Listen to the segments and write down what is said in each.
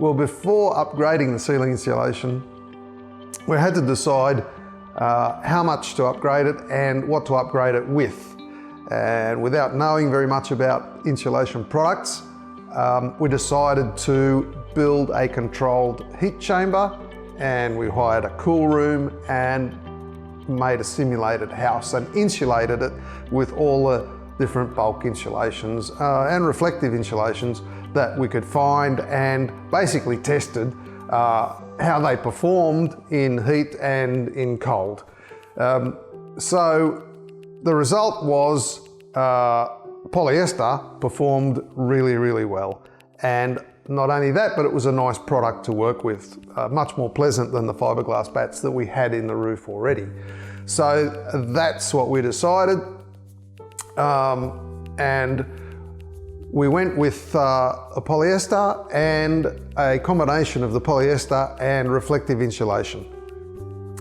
Well, before upgrading the ceiling insulation, we had to decide how much to upgrade it and what to upgrade it with. And without knowing very much about insulation products, we decided to build a controlled heat chamber, and we hired a cool room and made a simulated house and insulated it with all the different bulk insulations and reflective insulations that we could find, and basically tested how they performed in heat and in cold. So the result was polyester performed really, really well. And not only that, but it was a nice product to work with, much more pleasant than the fiberglass bats that we had in the roof already. So that's what we decided. And we went with a polyester and a combination of the polyester and reflective insulation.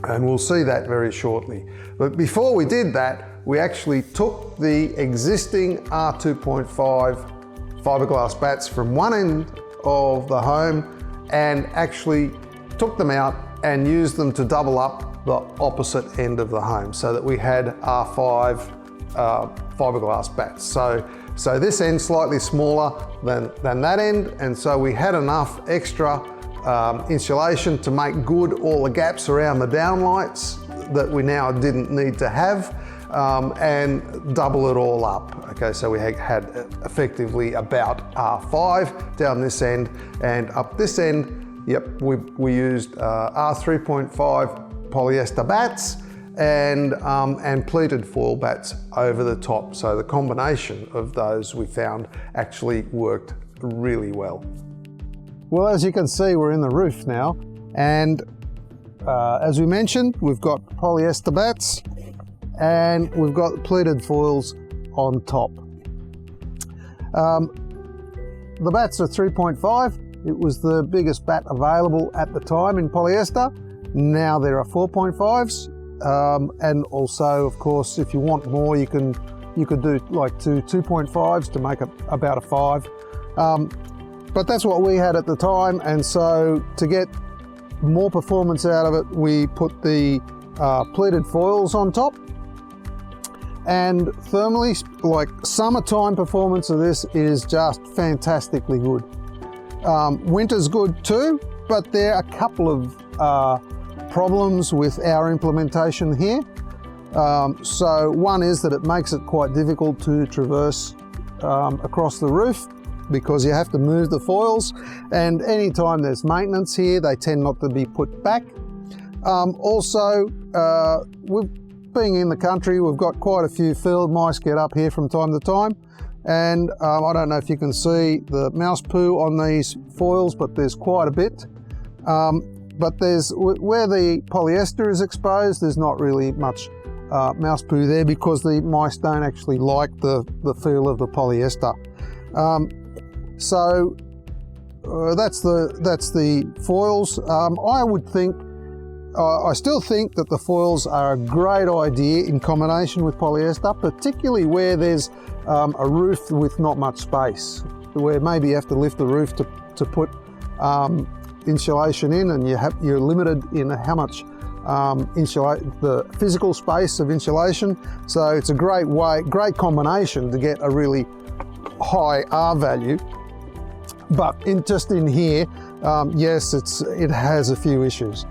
And we'll see that very shortly. But before we did that, we actually took the existing R2.5 fiberglass bats from one end of the home and actually took them out and used them to double up the opposite end of the home, so that we had R5 fiberglass bats. So this end slightly smaller than that end, and so we had enough extra insulation to make good all the gaps around the downlights that we now didn't need to have, and double it all up. Okay, so we had effectively about R5 down this end, and up this end, yep, we used R3.5 polyester bats and pleated foil bats over the top. So the combination of those we found actually worked really well. Well, as you can see, we're in the roof now, and as we mentioned, we've got polyester bats and we've got pleated foils on top. The bats are 3.5. It was the biggest bat available at the time in polyester. Now there are 4.5s. And also, of course, if you want more, you could do like two 2.5s to make about a 5. But that's what we had at the time, and so to get more performance out of it, we put the pleated foils on top. And thermally, like, summertime performance of this is just fantastically good. Winter's good too, but there are a couple of problems with our implementation here. So one is that it makes it quite difficult to traverse across the roof, because you have to move the foils, and anytime there's maintenance here, they tend not to be put back. Also, being in the country, we've got quite a few field mice get up here from time to time, and I don't know if you can see the mouse poo on these foils, but there's quite a bit. But where the polyester is exposed, there's not really much mouse poo there, because the mice don't actually like the feel of the polyester. So that's the foils. I still think that the foils are a great idea in combination with polyester, particularly where there's a roof with not much space, where maybe you have to lift the roof to put insulation in, and you're limited in how much the physical space of insulation. So it's a great combination to get a really high R value. But just in here, yes, it has a few issues.